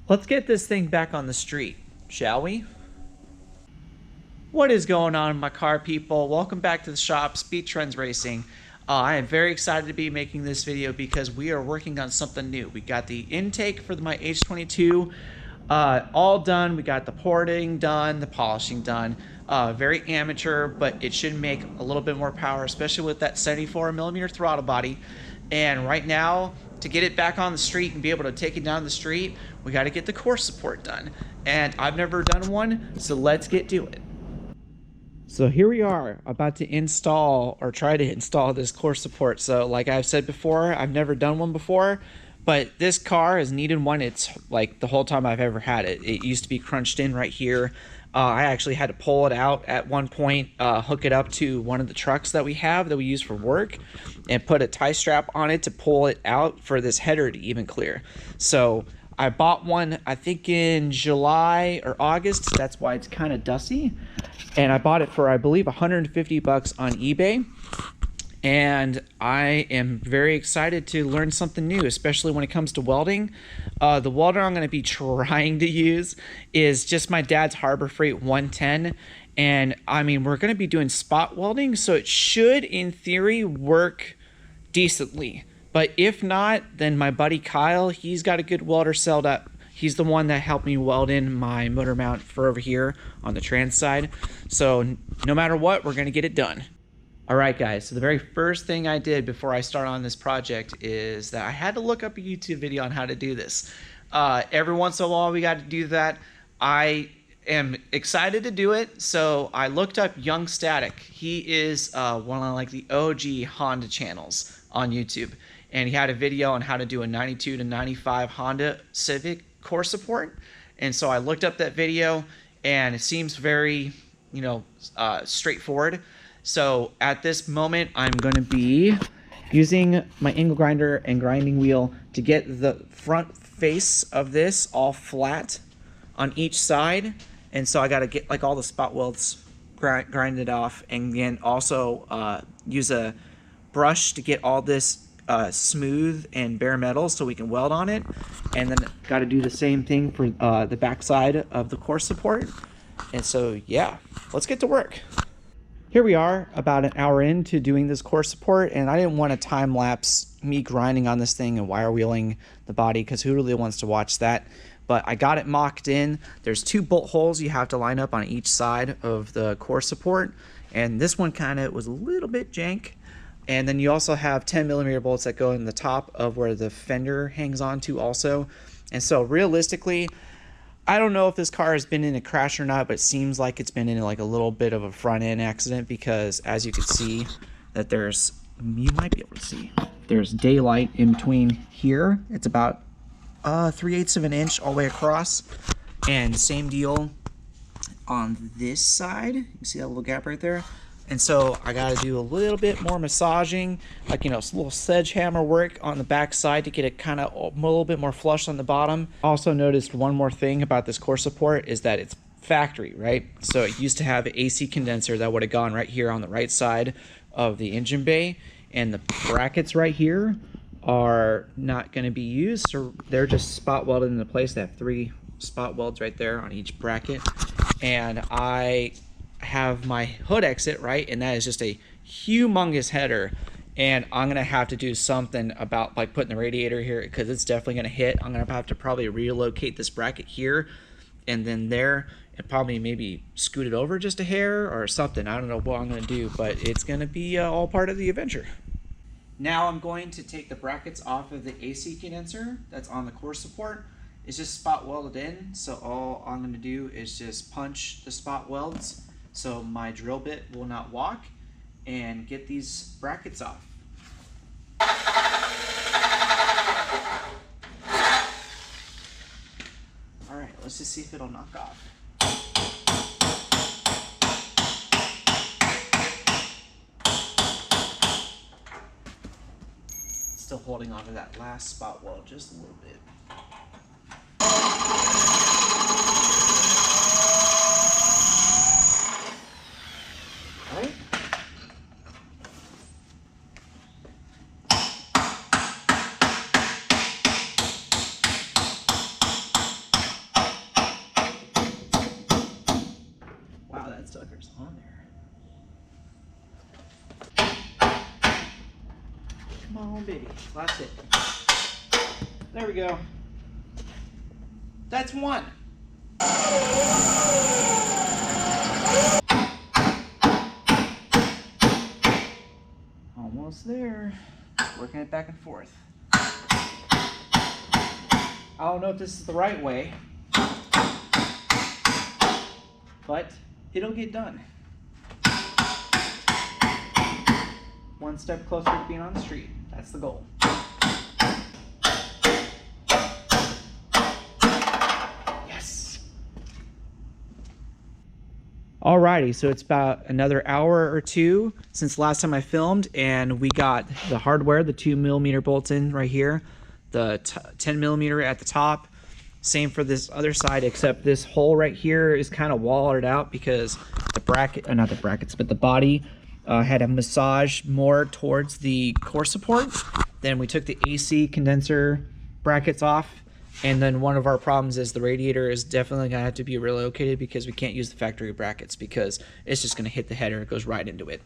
Let's get this thing back on the street, shall we? What is going on, my car people? Welcome back to the shop, Speed Trends Racing. I am very excited to be making this video because we are working on something new. We got the intake for my H22 all done. We got the porting done, the polishing done. Very amateur, but it should make a little bit more power, especially with that 74mm throttle body. And right now, to get it back on the street and be able to take it down the street, we got to get the core support done. And I've never done one, so let's get to it. So here we are about to install or try to install this core support. So like I've said before, I've never done one before, but this car has needed one. It's like the whole time I've ever had it. It used to be crunched in right here. I actually had to pull it out at one point, hook it up to one of the trucks that we have that we use for work, and put a tie strap on it to pull it out for this header to even clear. So I bought one, I think in July or August. That's why it's kind of dusty. And I bought it for, I believe, 150 bucks on eBay. And I am very excited to learn something new, especially when it comes to welding. The welder I'm going to be trying to use is just my dad's Harbor Freight 110. And I mean, we're going to be doing spot welding, so it should, in theory, work decently. But if not, then my buddy Kyle, he's got a good welder set up. He's the one that helped me weld in my motor mount for over here on the trans side. So no matter what, we're gonna get it done. All right, guys, so the very first thing I did before I start on this project is that I had to look up a YouTube video on how to do this. Every once in a while, we got to do that. I am excited to do it, so I looked up Young Static. He is one of like the OG Honda channels on YouTube. And he had a video on how to do a 92 to 95 Honda Civic core support. And so I looked up that video, and it seems very, straightforward. So at this moment, I'm going to be using my angle grinder and grinding wheel to get the front face of this all flat on each side. And so I got to get like all the spot welds grinded off, and then also use a brush to get all this smooth and bare metal so we can weld on it. And then got to do the same thing for the back side of the core support. And so yeah, let's get to work. Here we are about an hour into doing this core support, and I didn't want to time lapse me grinding on this thing and wire wheeling the body because who really wants to watch that? But I got it mocked in. There's 2 bolt holes you have to line up on each side of the core support, and this one kind of was a little bit jank. And then you also have 10mm bolts that go in the top of where the fender hangs on to also. And so realistically, I don't know if this car has been in a crash or not, but it seems like it's been in like a little bit of a front end accident, because as you can see that you might be able to see, there's daylight in between here. It's about 3/8 of an inch all the way across. And same deal on this side. You can see that little gap right there. And so I got to do a little bit more massaging, like, a little sledgehammer work on the back side to get it kind of a little bit more flush on the bottom. Also noticed one more thing about this core support is that it's factory, right? So it used to have an AC condenser that would have gone right here on the right side of the engine bay. And the brackets right here are not going to be used. So they're just spot welded into place. They have 3 spot welds right there on each bracket. And I have my hood exit, right, and that is just a humongous header, and I'm gonna have to do something about like putting the radiator here because it's definitely gonna hit. I'm gonna have to probably relocate this bracket here and then there, and probably maybe scoot it over just a hair or something. I don't know what I'm gonna do, but it's gonna be all part of the adventure. Now I'm going to take the brackets off of the AC condenser that's on the core support. It's just spot welded in, so all I'm gonna do is just punch the spot welds so my drill bit will not walk, and get these brackets off. All right, let's just see if it'll knock off. Still holding on to that last spot weld just a little bit. one baby. Last hit. There we go. That's one. Almost there. Working it back and forth. I don't know if this is the right way, but it'll get done. One step closer to being on the street. That's the goal. Yes. Alrighty, so it's about another hour or two since last time I filmed, and we got the hardware, the 2mm bolts in right here, the 10mm at the top. Same for this other side, except this hole right here is kind of walled out because the bracket, not the brackets, but the body had a massage more towards the core support. Then we took the AC condenser brackets off, and then one of our problems is the radiator is definitely gonna have to be relocated because we can't use the factory brackets because it's just gonna hit the header. It goes right into it.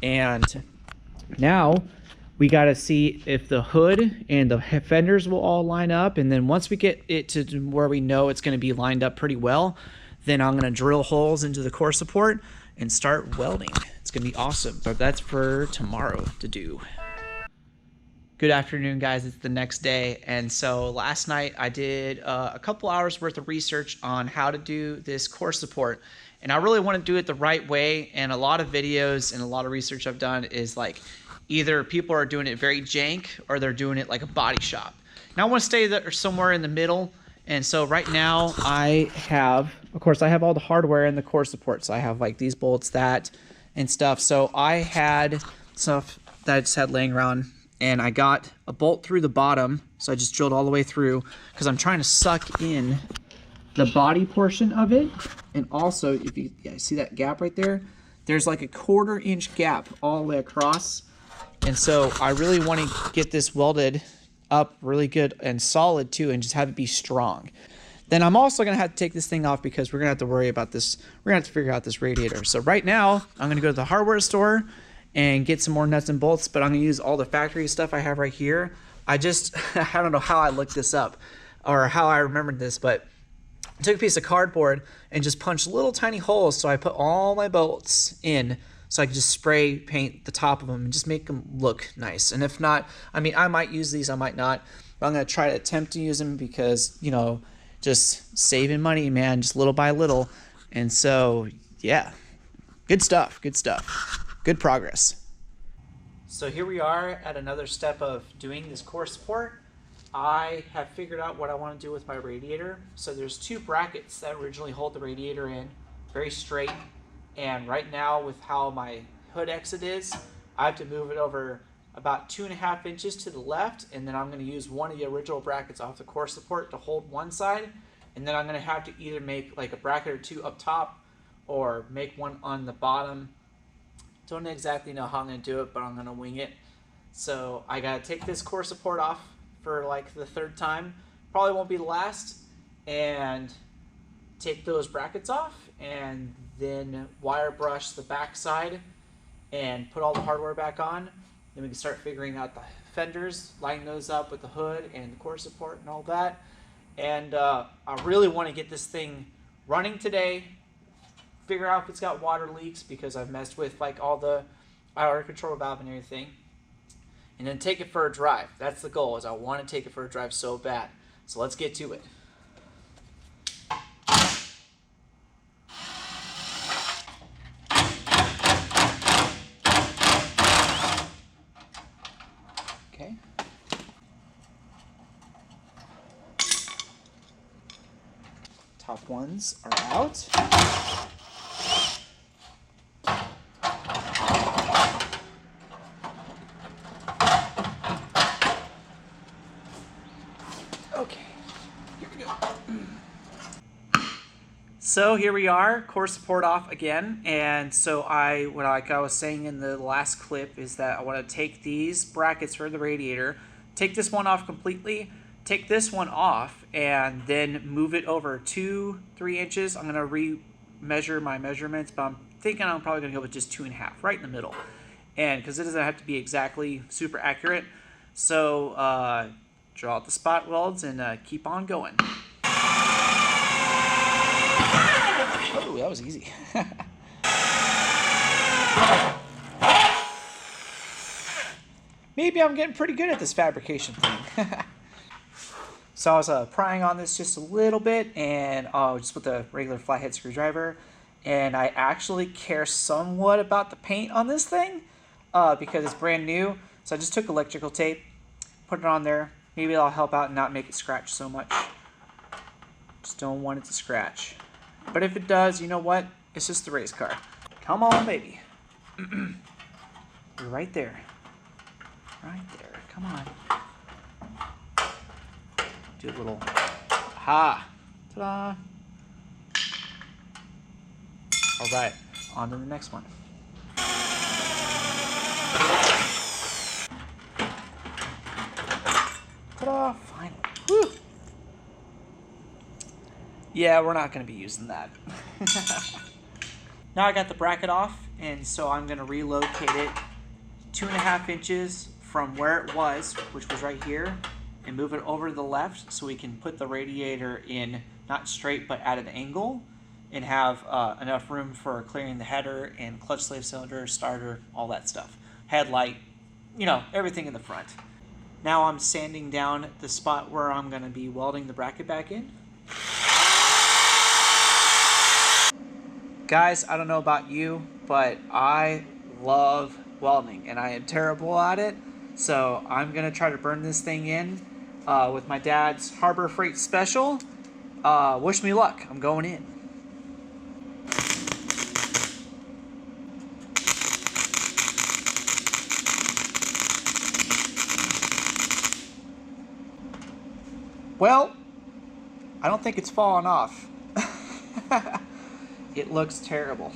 And now we got to see if the hood and the fenders will all line up, and then once we get it to where we know it's going to be lined up pretty well, then I'm going to drill holes into the core support and start welding. It's going to be awesome, but that's for tomorrow to do. Good afternoon, guys. It's the next day, and so last night I did a couple hours worth of research on how to do this core support, and I really want to do it the right way. And a lot of videos and a lot of research I've done is like either people are doing it very jank or they're doing it like a body shop. Now I want to stay there somewhere in the middle. And so right now I have, of course, I have all the hardware and the core support. So I have like these bolts, that and stuff. So I had stuff that I just had laying around, and I got a bolt through the bottom. So I just drilled all the way through because I'm trying to suck in the body portion of it. And also, if you see that gap right there, there's like a 1/4 inch gap all the way across. And so I really want to get this welded up really good and solid too, and just have it be strong. Then I'm also going to have to take this thing off because we're going to have to worry about this. We're going to have to figure out this radiator. So right now I'm going to go to the hardware store and get some more nuts and bolts, but I'm going to use all the factory stuff I have right here. I don't know how I looked this up or how I remembered this, but I took a piece of cardboard and just punched little tiny holes. So I put all my bolts in, so I can just spray paint the top of them and just make them look nice. And if not, I mean, I might use these, I might not, but I'm going to try to attempt to use them because, you know, just saving money, man, just little by little. And so, yeah, good stuff, good progress. So here we are at another step of doing this core support. I have figured out what I want to do with my radiator. So there's two brackets that originally hold the radiator in, very straight. And right now, with how my hood exit is, I have to move it over about 2.5 inches to the left, and then I'm going to use one of the original brackets off the core support to hold one side, and then I'm going to have to either make like a bracket or two up top or make one on the bottom. Don't exactly know how I'm going to do it, but I'm going to wing it. So I got to take this core support off for like the 3rd time. Probably won't be the last. And take those brackets off and then wire brush the back side and put all the hardware back on. Then we can start figuring out the fenders, lining those up with the hood and the core support and all that. And I really want to get this thing running today, figure out if it's got water leaks because I've messed with like all the outer control valve and everything, and then take it for a drive. That's the goal, is I want to take it for a drive so bad. So let's get to it. Top ones are out. Okay, here we go. So here we are, core support off again. And so like I was saying in the last clip is that I want to take these brackets for the radiator, take this one off completely, take this one off, and then move it over 2-3 inches. I'm going to re-measure my measurements, but I'm thinking I'm probably going to go with just 2.5, right in the middle. And because it doesn't have to be exactly super accurate. So draw out the spot welds and keep on going. Oh, that was easy. Maybe I'm getting pretty good at this fabrication thing. So I was prying on this just a little bit, and just with a regular flathead screwdriver. And I actually care somewhat about the paint on this thing because it's brand new. So I just took electrical tape, put it on there. Maybe it'll help out and not make it scratch so much. Just don't want it to scratch. But if it does, you know what? It's just the race car. Come on, baby. You're right there. Right there. Come on. Do a little ha. Ta-da. All right, on to the next one. Ta-da, finally. Woo. Yeah, we're not gonna be using that. Now I got the bracket off, and so I'm gonna relocate it 2.5 inches from where it was, which was right here, and move it over to the left so we can put the radiator in, not straight, but at an angle, and have enough room for clearing the header and clutch slave cylinder, starter, all that stuff. Headlight, you know, everything in the front. Now I'm sanding down the spot where I'm gonna be welding the bracket back in. Guys, I don't know about you, but I love welding and I am terrible at it. So I'm gonna try to burn this thing in with my dad's Harbor Freight Special. Wish me luck, I'm going in. Well, I don't think it's fallen off. It looks terrible.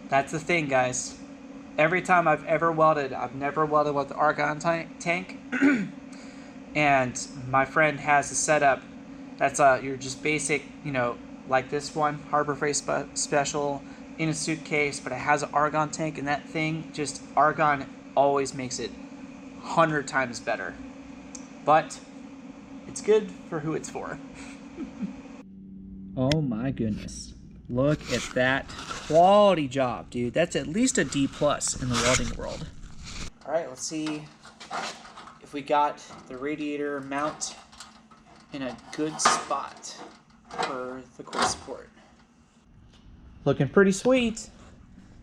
That's the thing, guys. Every time I've ever welded, I've never welded with the argon tank. And my friend has a setup that's your just basic, you know, like this one, Harbor Freight Special, in a suitcase, but it has an argon tank, and that thing, just argon always makes it 100 times better. But it's good for who it's for. Oh my goodness. Look at that quality job, dude. That's at least a D+ in the welding world. All right, let's see if we got the radiator mount in a good spot for the core support. Looking pretty sweet.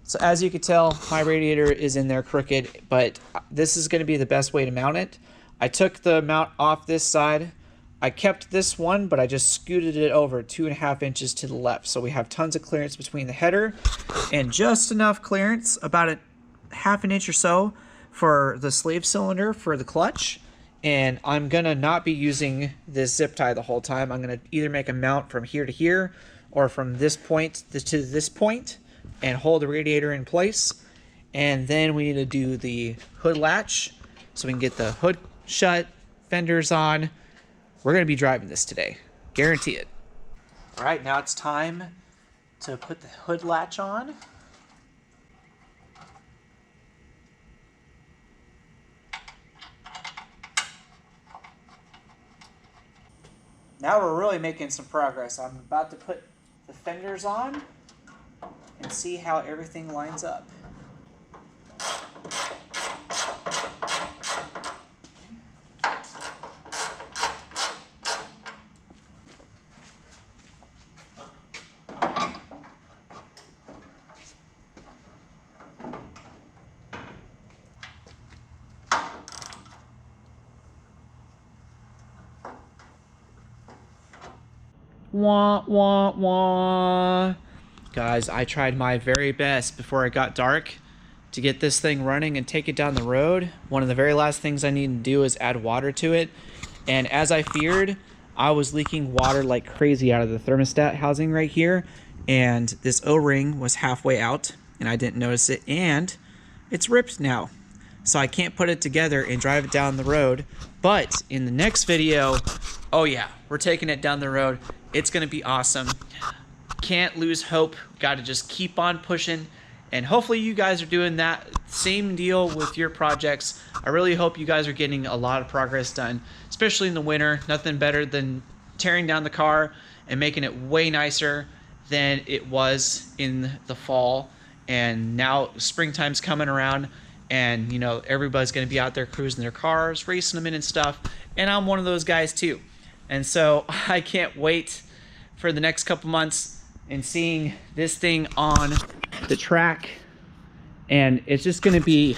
So as you can tell, my radiator is in there crooked, but this is going to be the best way to mount it. I took the mount off this side. I kept this one, but I just scooted it over 2.5 inches to the left. So we have tons of clearance between the header and just enough clearance, about a 1/2 inch or so, for the slave cylinder for the clutch. And I'm gonna not be using this zip tie the whole time. I'm gonna either make a mount from here to here or from this point to this point and hold the radiator in place. And then we need to do the hood latch so we can get the hood shut, fenders on. We're going to be driving this today. Guarantee it. All right, now it's time to put the hood latch on. Now we're really making some progress. I'm about to put the fenders on and see how everything lines up. Wah, wah, wah. Guys, I tried my very best before it got dark to get this thing running and take it down the road. One of the very last things I need to do is add water to it. And as I feared, I was leaking water like crazy out of the thermostat housing right here. And this O-ring was halfway out and I didn't notice it. And it's ripped now. So I can't put it together and drive it down the road. But in the next video, oh yeah, we're taking it down the road. It's gonna be awesome. Can't lose hope. Got to just keep on pushing And hopefully you guys are doing that same deal with your projects. I really hope you guys are getting a lot of progress done, especially in the winter. Nothing better than tearing down the car and making it way nicer than it was in the fall. And now springtime's coming around, and you know, everybody's going to be out there cruising their cars, racing them in and stuff. And I'm one of those guys too. And so I can't wait for the next couple months and seeing this thing on the track. And it's just going to be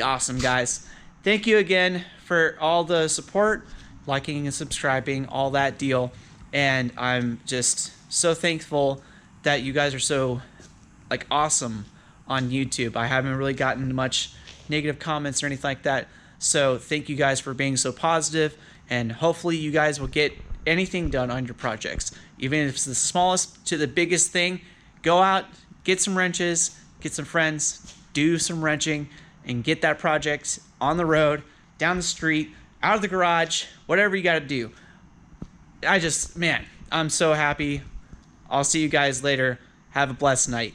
awesome, guys. Thank you again for all the support, liking and subscribing, all that deal. And I'm just so thankful that you guys are so like awesome on YouTube. I haven't really gotten much negative comments or anything like that. So thank you guys for being so positive, and hopefully you guys will get anything done on your projects. Even if it's the smallest to the biggest thing, go out, get some wrenches, get some friends, do some wrenching, and get that project on the road, down the street, out of the garage, whatever you got to do. Man, I'm so happy. I'll see you guys later. Have a blessed night.